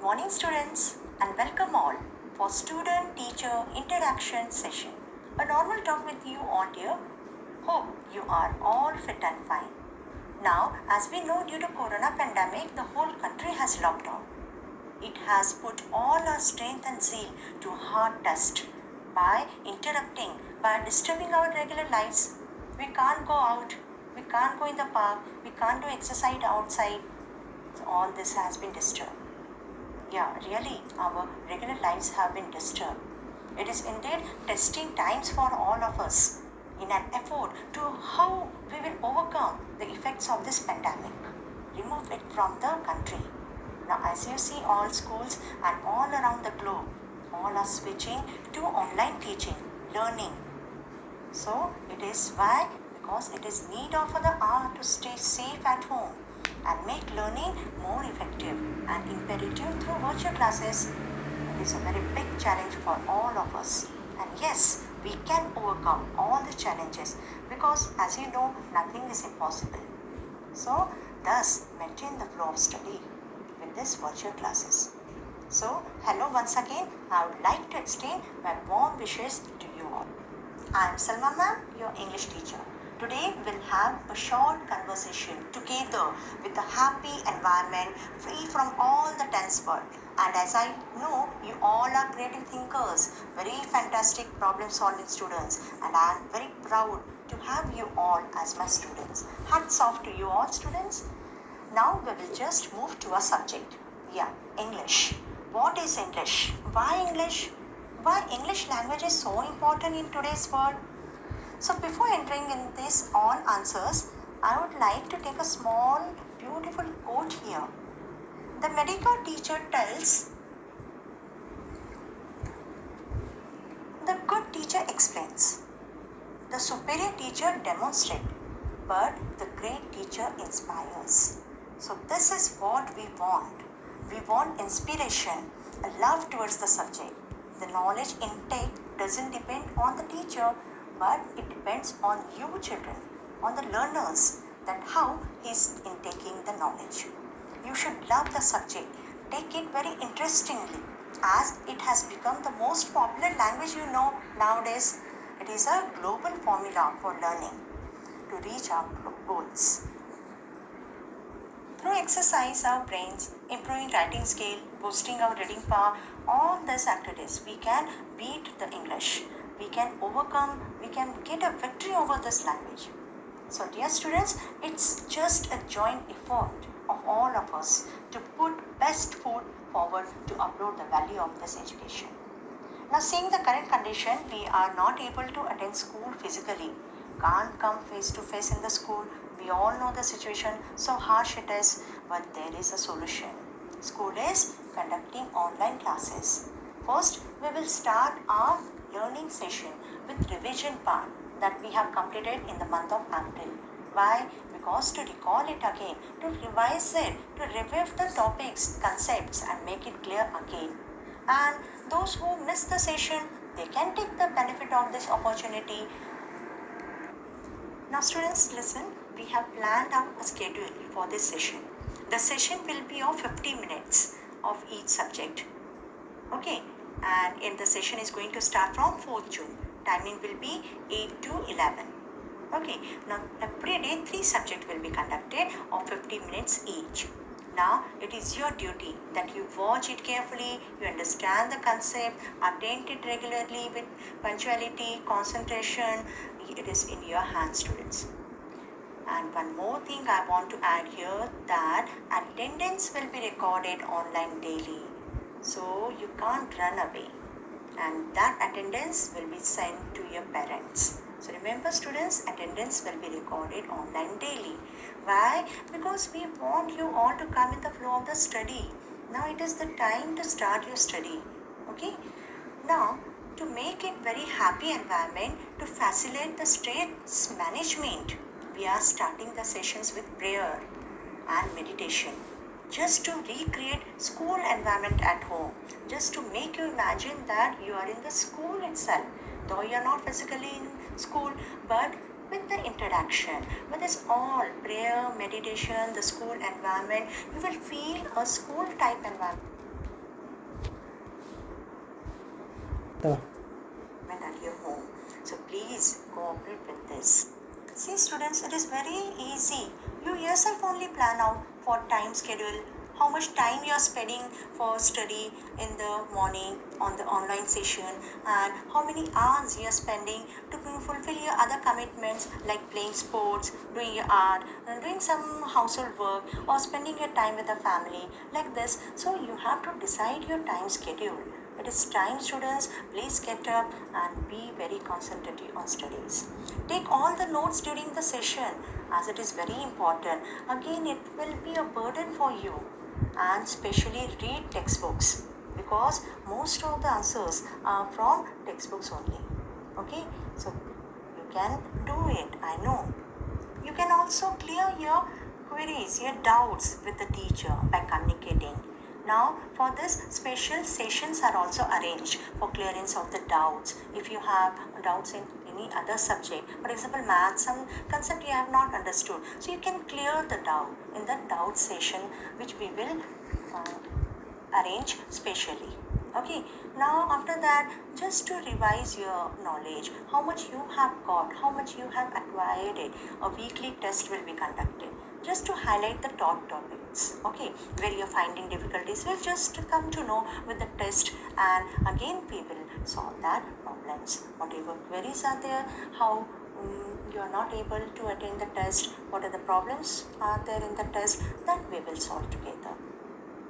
morning students and welcome all for student-teacher interaction session. A normal talk with you all dear. Hope you are all fit and fine. Now, as we know, due to corona pandemic, the whole country has locked down. It has put all our strength and zeal to hard test by interrupting, by disturbing our regular lives. We can't go out, we can't go in the park, we can't do exercise outside. So all this has been disturbed. Yeah, really, our regular lives have been disturbed. It is indeed testing times for all of us in an effort to how we will overcome the effects of this pandemic, remove it from the country. Now, as you see, all schools and all around the globe, all are switching to online teaching, learning. So, it is why, because it is need of the hour to stay safe at home and make learning more effective and imperative through virtual classes. It is a very big challenge for all of us. And yes, we can overcome all the challenges because, as you know, nothing is impossible. So, thus, maintain the flow of study with these virtual classes. So, hello once again. I would like to extend my warm wishes to you all. I am Salma ma'am, your English teacher. Today we'll have a short conversation together with a happy environment free from all the tense world. And as I know, you all are creative thinkers, very fantastic problem solving students, and I am very proud to have you all as my students. Hats off to you all students. Now we will just move to a subject. Yeah, English. What is English? Why English? Why English language is so important in today's world? So before entering in this all answers, I would like to take a small beautiful quote here. The medical teacher tells, the good teacher explains, the superior teacher demonstrates, but the great teacher inspires. So this is what we want. We want inspiration, a love towards the subject. The knowledge intake doesn't depend on the teacher, but it depends on you children, on the learners, that how he is intaking the knowledge. You should love the subject, take it very interestingly, as it has become the most popular language you know nowadays. It is a global formula for learning to reach our goals. Through exercise our brains, improving writing skill, boosting our reading power, all these activities, we can beat the English. We can overcome, we can get a victory over this language. So dear students, it's just a joint effort of all of us to put best foot forward to upload the value of this education. Now seeing the current condition, we are not able to attend school physically, can't come face to face in the school. We all know the situation, so harsh it is, but there is a solution. School is conducting online classes. First, we will start our learning session with revision part that we have completed in the month of April. Why? Because to recall it again, to revise it, to review the topics, concepts and make it clear again. And those who miss the session, they can take the benefit of this opportunity. Now students, listen, we have planned out a schedule for this session. The session will be of 50 minutes of each subject. Okay, and in the session is going to start from 4th June. Timing will be 8 to 11. Okay, now every day 3 subjects will be conducted of 50 minutes each. Now it is your duty that you watch it carefully, you understand the concept, attend it regularly with punctuality, concentration. It is in your hands, students. And one more thing I want to add here, that attendance will be recorded online daily. So you can't run away, and that attendance will be sent to your parents. So remember students, attendance will be recorded online daily. Why? Because we want you all to come in the flow of the study. Now it is the time to start your study. Okay. Now to make it very happy environment, to facilitate the stress management, we are starting the sessions with prayer and meditation, just to recreate school environment at home, just to make you imagine that you are in the school itself, though you are not physically in school, but with the interaction, with this all prayer, meditation, the school environment, you will feel a school type environment. at your home. So please cooperate with this. See students, it is very easy. You yourself only plan out for time schedule, how much time you are spending for study in the morning on the online session, and how many hours you are spending to fulfill your other commitments like playing sports, doing your art, and doing some household work, or spending your time with the family like this. So you have to decide your time schedule. It is time students, please get up and be very concentrated on studies. Take all the notes during the session as it is very important. Again, it will be a burden for you, and especially read textbooks because most of the answers are from textbooks only. Okay, so you can do it, I know. You can also clear your queries, your doubts with the teacher by communicating. Now, for this, special sessions are also arranged for clearance of the doubts. If you have doubts in any other subject, for example, math, some concept you have not understood, so you can clear the doubt in the doubt session, which we will arrange specially. Okay, now after that, just to revise your knowledge, how much you have got, how much you have acquired it, a weekly test will be conducted just to highlight the top topics. Okay, where you're finding difficulties, we'll just come to know with the test, and again we will solve that problems. Whatever queries are there, how you are not able to attend the test, what are the problems are there in the test, that we will solve together.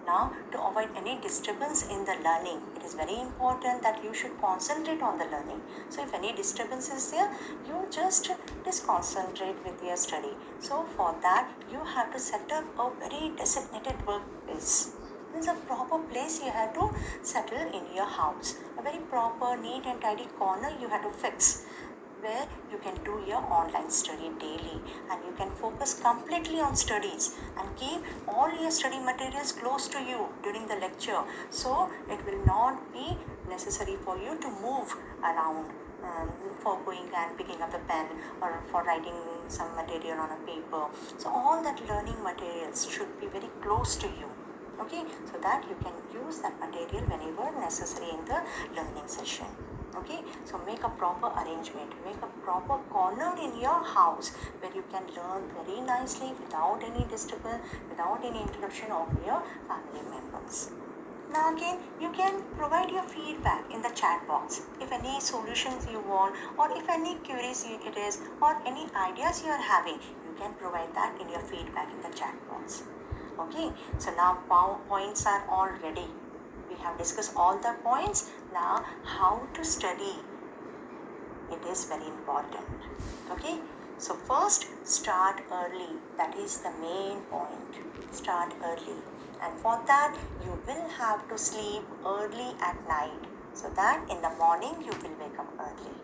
Now, to avoid any disturbance in the learning, it is very important that you should concentrate on the learning. So, if any disturbance is there, you just disconcentrate with your study. So, for that, you have to set up a very designated workplace. There's a proper place you have to settle in your house. A very proper, neat and tidy corner you have to fix, where you can do your online study daily, and you can focus completely on studies and keep all your study materials close to you during the lecture, so it will not be necessary for you to move around for going and picking up the pen or for writing some material on a paper. So all that learning materials should be very close to you. Okay, so that you can use that material whenever necessary in the learning session. Okay, so make a proper arrangement, make a proper corner in your house where you can learn very nicely without any disturbance, without any interruption of your family members. Now again, you can provide your feedback in the chat box. If any solutions you want, or if any queries it is, or any ideas you are having, you can provide that in your feedback in the chat box. Okay, so now points are all ready. We have discussed all the points. Now, how to study? It is very important. Okay, so first, start early. That is the main point. Start early, and for that, you will have to sleep early at night, so that in the morning you will wake up early.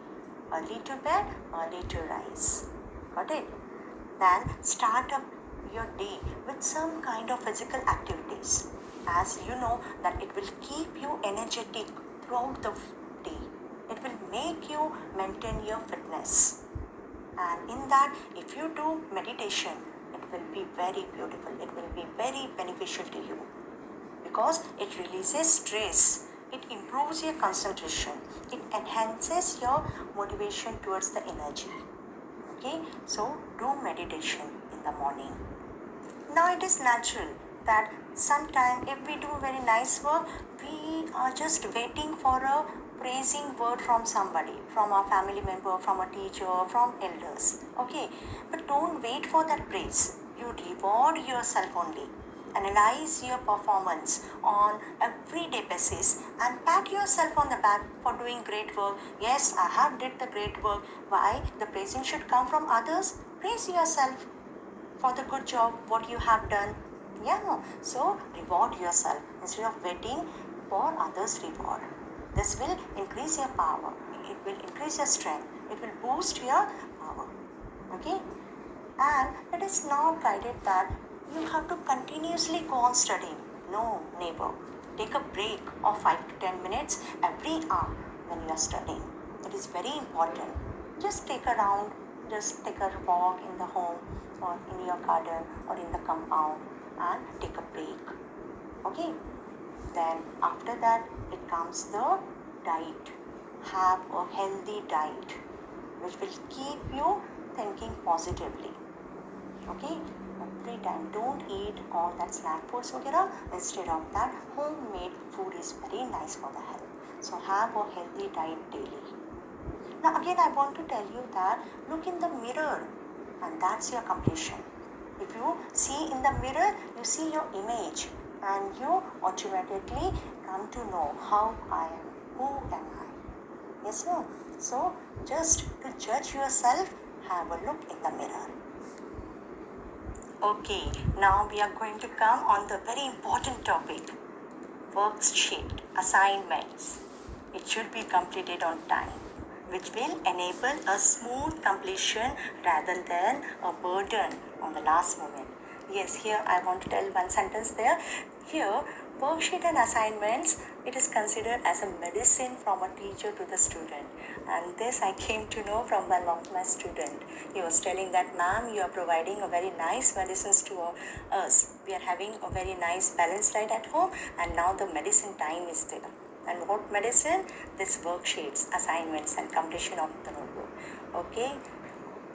Early to bed, early to rise. Got it? Then start up your day with some kind of physical activities, as you know that it will keep you energetic throughout the day. It will make you maintain your fitness, and in that, if you do meditation, it will be very beautiful, it will be very beneficial to you, because it releases stress, it improves your concentration, it enhances your motivation towards the energy. Okay, so do meditation in the morning. Now it is natural that sometime if we do very nice work, we are just waiting for a praising word from somebody, from our family member, from a teacher, from elders. Okay, but don't wait for that praise. You reward yourself only. Analyze your performance on everyday basis and pat yourself on the back for doing great work. Yes, I have did the great work. Why? The praising should come from others. Praise yourself for the good job what you have done. Yeah, no. So reward yourself instead of waiting for others' reward. This will increase your power. It will increase your strength. It will boost your power. Okay? And it is not guided that you have to continuously go on studying. No, never. Take a break of 5 to 10 minutes every hour when you are studying. It is very important. Just take a round, just take a walk in the home or in your garden or in the compound and take a break. Okay? Then after that, it comes the diet. have a healthy diet which will keep you thinking positively. Okay, every time don't eat all that snack foods वगैरह. Instead of that, homemade food is very nice for the health. So have a healthy diet daily. Now again, I want to tell you that look in the mirror, and that's your completion. If you see in the mirror, you see your image, and you automatically come to know how I am, who am I. Yes, no? So just to judge yourself, have a look in the mirror. Okay, now we are going to come on the very important topic, worksheet assignments. It should be completed on time, which will enable a smooth completion rather than a burden on the last moment. Yes, here I want to tell one sentence there. Here, worksheet and assignments, it is considered as a medicine from a teacher to the student. And this I came to know from one of my student. He was telling that, ma'am, you are providing a very nice medicines to us. We are having a very nice balanced diet at home, and now the medicine time is there. And what medicine? This worksheets, assignments, and completion of the notebook. Okay,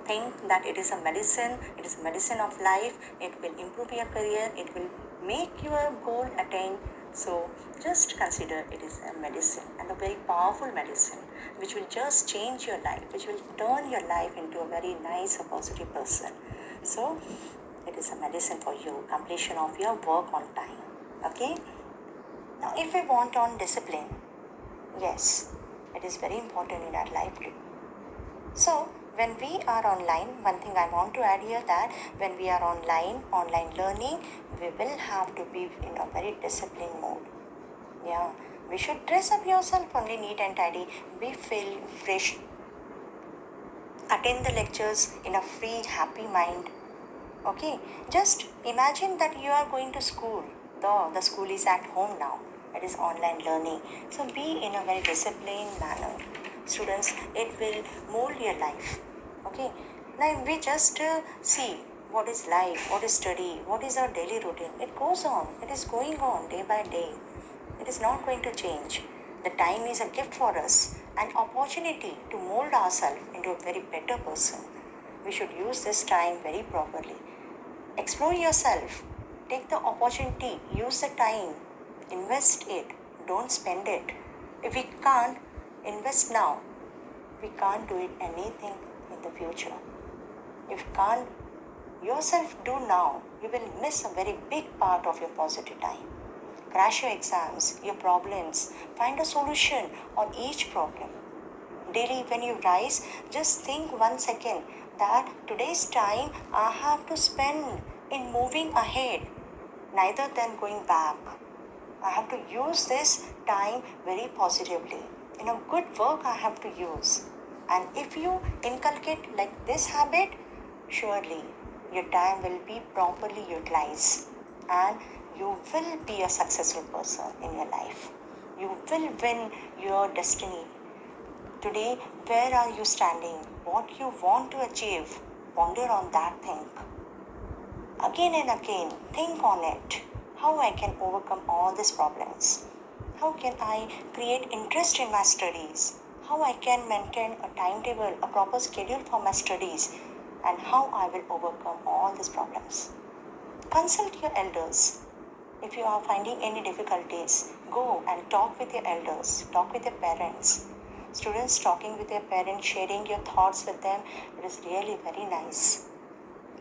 think that it is a medicine. It is a medicine of life. It will improve your career. It will make your goal attain. So just consider it is a medicine, and a very powerful medicine, which will just change your life, which will turn your life into a very nice, a positive person. So it is a medicine for you, completion of your work on time. Okay. Now, if we want on discipline, yes, it is very important in our life too. So, when we are online, one thing I want to add here that when we are online learning, we will have to be in a very disciplined mode. Yeah, we should dress up yourself only neat and tidy, be feel fresh, attend the lectures in a free, happy mind. Okay, just imagine that you are going to school, though the school is at home now. It is online learning. So be in a very disciplined manner. Students, it will mold your life. Okay, now we just see what is life, what is study, what is our daily routine. It goes on, it is going on day by day. It is not going to change. The time is a gift for us, an opportunity to mold ourselves into a very better person. We should use this time very properly. Explore yourself. Take the opportunity. Use the time. Invest it. Don't spend it. If we can't invest now, we can't do it anything in the future. If you can't yourself do now, you will miss a very big part of your positive time. Crash your exams, your problems. Find a solution on each problem. Daily, when you rise, just think 1 second that today's time I have to spend in moving ahead, neither than going back. I have to use this time very positively. In a good work, I have to use. And if you inculcate like this habit, surely your time will be properly utilized, and you will be a successful person in your life. You will win your destiny. Today, where are you standing? What you want to achieve? Ponder on that thing. Again and again, think on it. How I can overcome all these problems? How can I create interest in my studies? How I can maintain a timetable, a proper schedule for my studies? And how I will overcome all these problems? Consult your elders. If you are finding any difficulties, go and talk with your elders, talk with your parents. Students talking with their parents, sharing your thoughts with them, it is really very nice.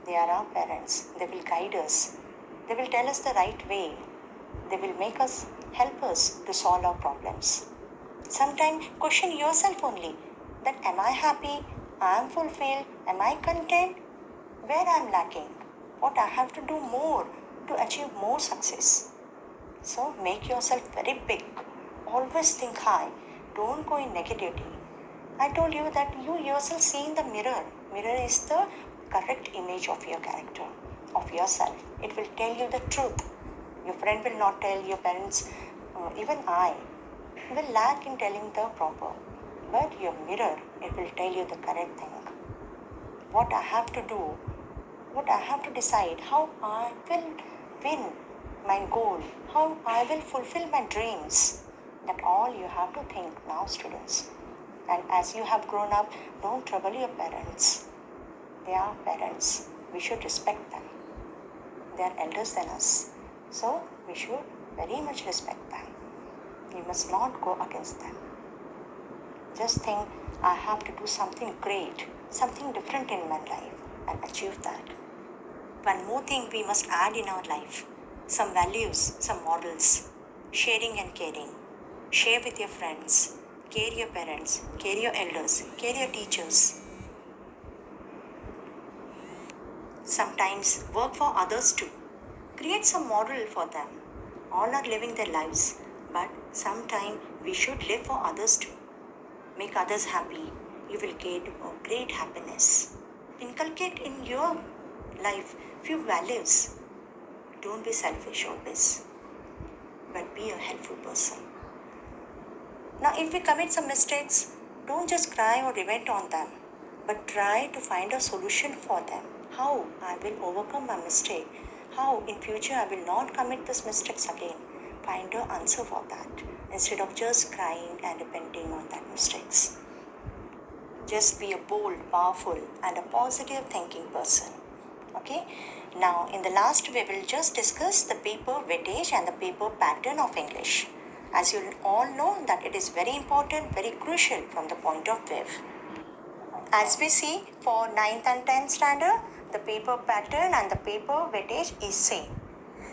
They are our parents. They will guide us. They will tell us the right way. They will make us, help us to solve our problems. Sometimes question yourself only that am I happy? I am fulfilled? Am I content? Where I am lacking? What I have to do more to achieve more success? So make yourself very big. Always think high. Don't go in negativity. I told you that you yourself see in the mirror. Mirror is the correct image of your character, of yourself. It will tell you the truth. Your friend will not tell, your parents, even I will lack in telling the proper. But your mirror, it will tell you the correct thing. What I have to do, what I have to decide, how I will win my goal, how I will fulfill my dreams. That all you have to think now, students. And as you have grown up, don't trouble your parents. They are parents. We should respect them. They are elders than us. So we should very much respect them. You must not go against them. Just think, I have to do something great, something different in my life and achieve that. One more thing we must add in our life, some values, some models, sharing and caring. Share with your friends, care your parents, care your elders, care your teachers. Sometimes work for others too. Create some model for them. All are living their lives, but sometimes we should live for others too. Make others happy. You will get a great happiness. Inculcate in your life few values. Don't be selfish always, but be a helpful person. Now, if we commit some mistakes, don't just cry or revenge on them, but try to find a solution for them. How I will overcome my mistake? How in future I will not commit these mistakes again? Find an answer for that instead of just crying and repenting on that mistakes. Just be a bold, powerful, and a positive thinking person. Okay? Now, in the last, we will just discuss the paper weightage and the paper pattern of English. As you all know that it is very important, very crucial from the point of view. As we see for 9th and 10th standard, the paper pattern and the paper weightage is same.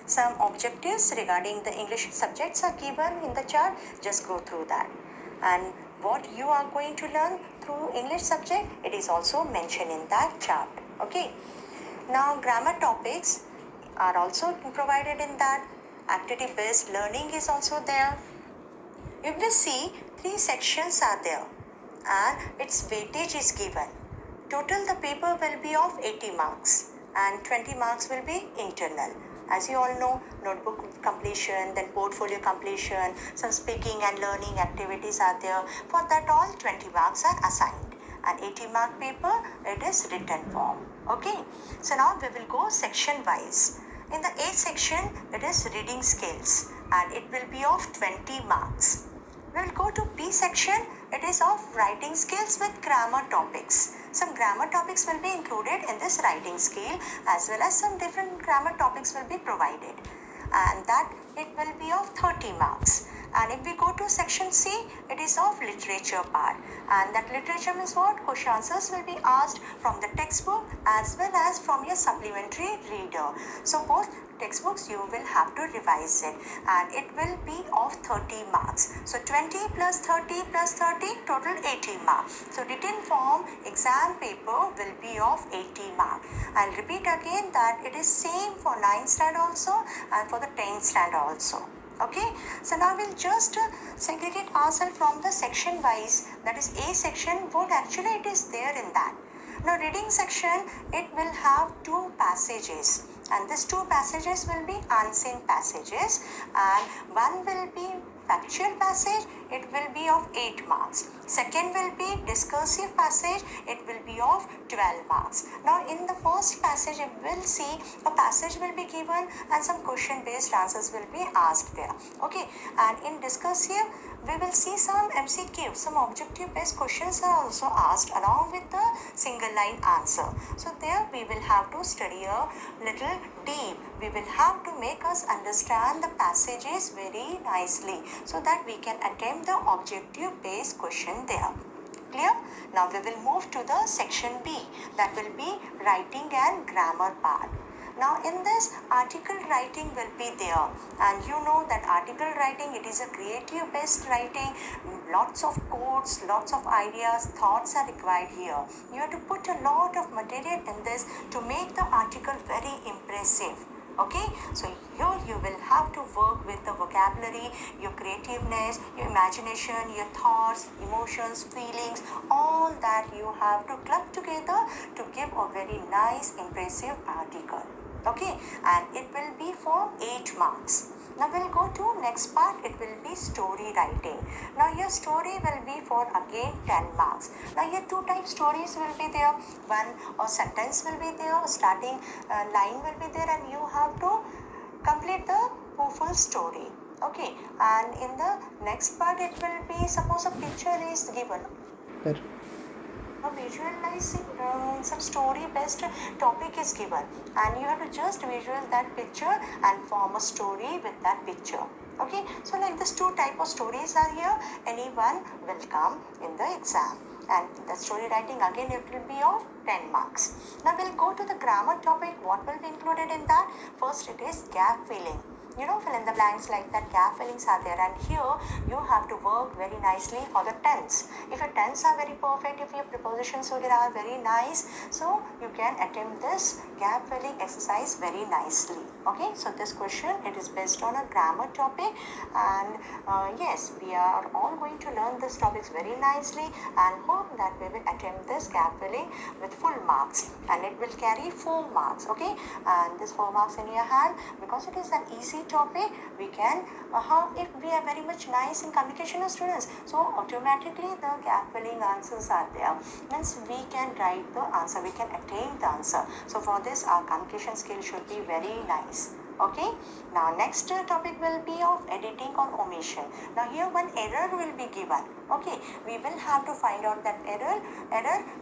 Some objectives regarding the English subjects are given in the chart. Just go through that. And what you are going to learn through English subject, it is also mentioned in that chart. Okay. Now grammar topics are also provided in that. Activity based learning is also there. You will see 3 sections are there and its weightage is given. Total the paper will be of 80 marks and 20 marks will be internal. As you all know, notebook completion, then portfolio completion, some speaking and learning activities are there. For that all 20 marks are assigned. And 80 mark paper, it is written form. Okay. So now we will go section wise. In the A section, it is reading skills and it will be of 20 marks. We will go to B section, it is of writing skills with grammar topics. Some grammar topics will be included in this writing skill as well as some different grammar topics will be provided. And that it will be of 30 marks. And if we go to section C, it is of literature part. And that literature means what? Question answers will be asked from the textbook as well as from your supplementary reader. So both textbooks you will have to revise it and it will be of 30 marks. So 20 plus 30 plus 30 total 80 marks. So written form exam paper will be of 80 marks. I'll repeat again that it is same for 9th standard also and for the 10th standard also. Okay, so now we'll just segregate ourselves from the section wise, that is A section, what actually it is there in that. Now reading section, it will have 2 passages and these 2 passages will be unseen passages and one will be factual passage, it will be of 8 marks. Second will be discursive passage, it will be of 12 marks. Now in the first passage, you will see a passage will be given and some question based answers will be asked there. Okay, and in discursive, we will see some MCQ, some objective based questions are also asked along with the single line answer. So there we will have to study a little deep. We will have to make us understand the passages very nicely so that we can attempt the objective based question there. Clear? Now we will move to the section B, that will be writing and grammar part. Now in this, article writing will be there and you know that article writing, it is a creative based writing. Lots of quotes, lots of ideas, thoughts are required here. You have to put a lot of material in this to make the article very impressive. Okay, so here you will have to work with the vocabulary, your creativeness, your imagination, your thoughts, emotions, feelings, all that you have to club together to give a very nice impressive article. Okay, and it will be for 8 marks. Now we'll go to next part, it will be story writing. Now your story will be for again 10 marks. Now here 2 types stories will be there. One, a sentence will be there, a starting line will be there and you have to complete the full story. Okay, and in the next part it will be, suppose a picture is given. कर. Visualizing some story based topic is given, and you have to just visualize that picture and form a story with that picture. Okay, so like this two type of stories are here. Anyone will come in the exam, and the story writing again it will be of 10 marks. Now we'll go to the grammar topic. What will be included in that? First it is gap filling. You know, fill in the blanks like that. Gap fillings are there, and here you have to work very nicely for the tense. If your tense are very perfect, if your prepositions are very nice, so you can attempt this gap filling exercise very nicely. Okay, so this question it is based on a grammar topic, and yes, we are all going to learn these topics very nicely, and hope that we will attempt this gap filling with full marks, and it will carry 4 marks. Okay, and this 4 marks in your hand, because it is an easy topic, we can if we are very much nice in communication of students, so automatically the gap filling answers are there, means we can write the answer, we can attain the answer. So for this our communication skill should be very nice. Okay, now next topic will be of editing or omission. Now here one error will be given. Okay, we will have to find out that error,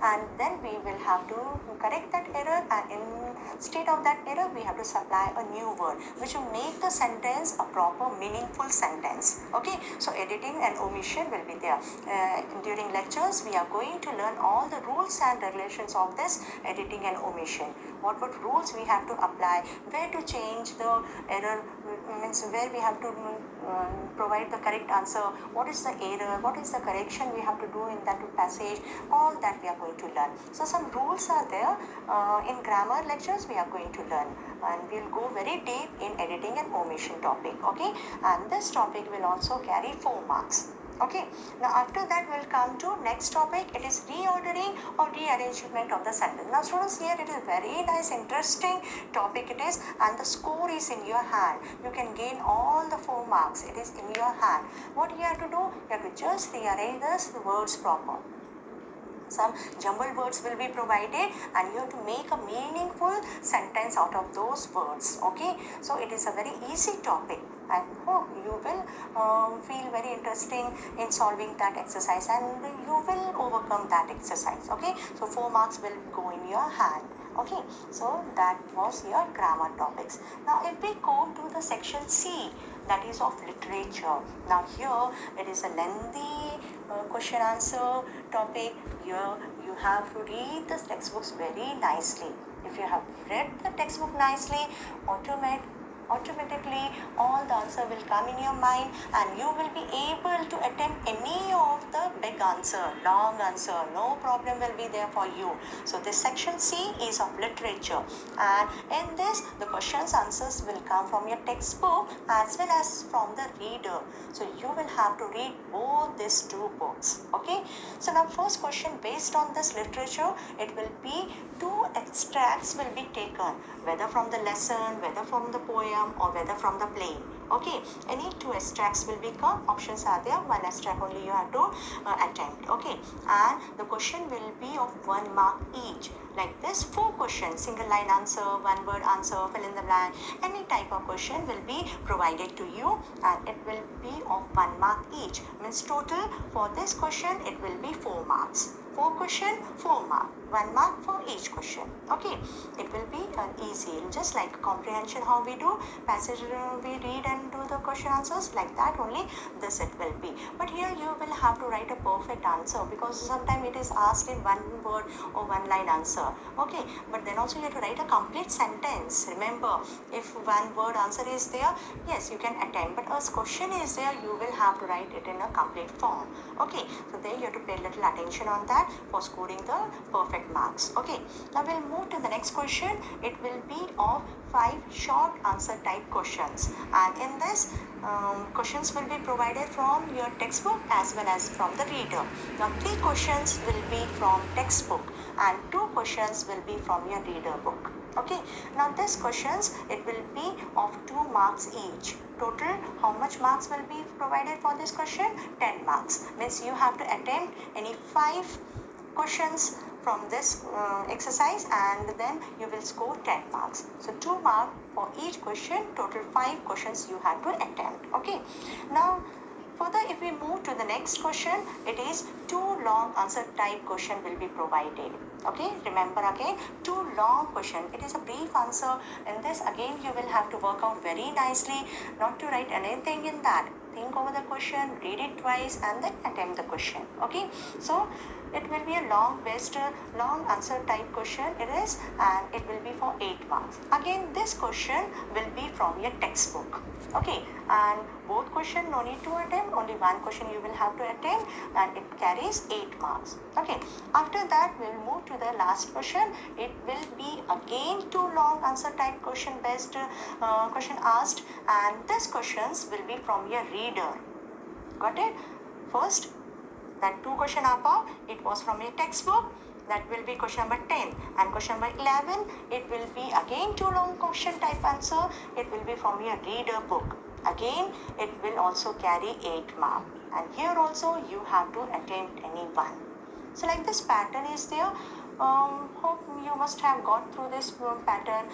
and then we will have to correct that error, and instead of that error we have to supply a new word which will make the sentence a proper meaningful sentence. Okay, so editing and omission will be there. During lectures we are going to learn all the rules and regulations of this editing and omission. What rules we have to apply, where to change the error, means where we have to provide the correct answer, what is the error, what is the correction we have to do in that passage, all that we are going to learn. So some rules are there in grammar lectures we are going to learn, and we'll go very deep in editing and omission topic. Okay, and this topic will also carry 4 marks. Okay, now after that we'll come to next topic. It is reordering or rearrangement of the sentence. Now students, here it is very nice interesting topic it is, and the score is in your hand. You can gain all the 4 marks. It is in your hand. What you have to do? You have to just rearrange the words proper. Some jumbled words will be provided, and you have to make a meaningful sentence out of those words. Okay, so it is a very easy topic. I hope you will feel very interesting in solving that exercise, and you will overcome that exercise. Okay, so 4 marks will go in your hand. Okay, so that was your grammar topics. Now if we go to the section C, that is of literature. Now here it is a lengthy question answer topic. Here you have to read the textbooks very nicely. If you have read the textbook nicely, automatically all the answer will come in your mind, and you will be able to attempt any of the big answer, long answer, no problem will be there for you. So this section C is of literature, and in this the questions answers will come from your textbook as well as from the reader. So you will have to read both these 2 books. Okay, so now first question based on this literature, it will be 2 extracts will be taken, whether from the lesson, whether from the poem, or whether from the play. Okay, any 2 extracts will become, options are there, 1 extract only you have to attempt. Okay, and the question will be of 1 mark each. Like this 4 questions, single line answer, 1 word answer, fill in the blank, any type of question will be provided to you, and it will be of 1 mark each. Means total for this question it will be 4 marks. 4 question, 4 mark, 1 mark for each question. Okay, it will be easy, just like comprehension how we do, passage we read and do the question answers, like that only this it will be. But here you will have to write a perfect answer, because sometimes it is asked in 1 word or 1 line answer. Okay, but then also you have to write a complete sentence. Remember, if 1 word answer is there, yes you can attempt, but as question is there, you will have to write it in a complete form. Okay, so there you have to pay little attention on that for scoring the perfect marks. Okay, now we'll move to the next question. It will be of 5 short answer type questions, and in this questions will be provided from your textbook as well as from the reader. Now 3 questions will be from textbook, and 2 questions will be from your reader book. Okay, now these questions it will be of 2 marks each. Total how much marks will be provided for this question? 10 marks. Means you have to attempt any 5 questions from this exercise, and then you will score 10 marks. So 2 marks for each question, total 5 questions you have to attempt. Okay, now Further, if we move to the next question, it is two long answer type question will be provided. Okay, remember again, two long question. It is a brief answer. In this, again, you will have to work out very nicely, not to write anything in that. Think over the question, read it twice, and then attempt the question. Okay, so it will be a long based long answer type question it is, and it will be for 8 marks. Again, this question will be from your textbook. Okay, and both question no need to attempt, only one question you will have to attempt, and it carries 8 marks. Okay, after that we will move to the last question. It will be again two long answer type question based question asked, and these questions will be from your reader. Got it? First, that two question above, it was from your textbook. That will be question number 10, and question number 11, it will be again two long question type answer. It will be from your reader book. Again, it will also carry 8 marks, and here also you have to attempt any one. So like this pattern is there. Hope you must have got through this pattern.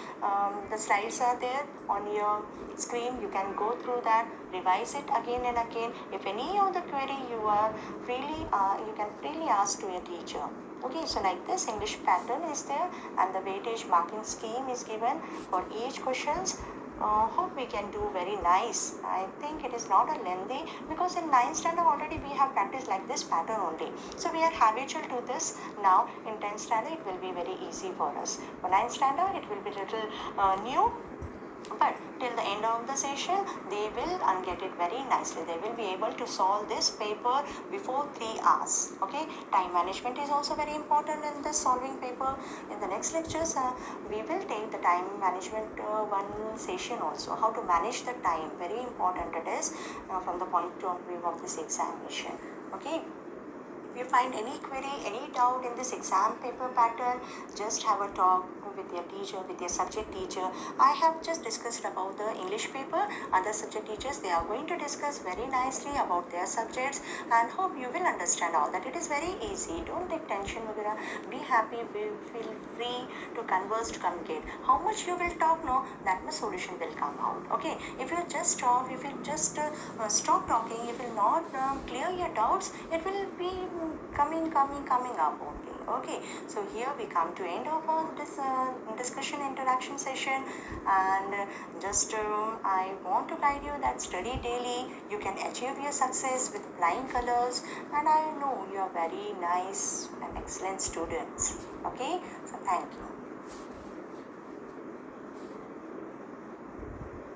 The slides are there on your screen. You can go through that, revise it again and again. If any of the query you are you can freely ask to your teacher. Okay, so like this English pattern is there, and the weightage marking scheme is given for each questions. Hope we can do very nice. I think it is not a lengthy, because in 9th standard already we have practiced like this pattern only. So we are habitual to this. Now in 10th standard it will be very easy for us. For 9th standard it will be little new. But till the end of the session, they will get it very nicely. They will be able to solve this paper before 3 hours. Okay, time management is also very important in this solving paper. In the next lectures, we will take the time management one session also. How to manage the time, very important it is from the point of view of this examination. Okay. If you find any query, any doubt in this exam paper pattern, just have a talk with your teacher, with your subject teacher. I have just discussed about the English paper. Other subject teachers, they are going to discuss very nicely about their subjects, and hope you will understand all that. It is very easy. Don't take tension. Be happy. Feel free to converse, to communicate. How much you will talk, no, that much solution will come out. Okay. If you just talk, if you just stop talking, you will not clear your doubts. It will be coming up only. Okay, so here we come to end of this discussion interaction session, and just I want to guide you that study daily. You can achieve your success with flying colors, and I know you are very nice and excellent students. Okay, so thank you.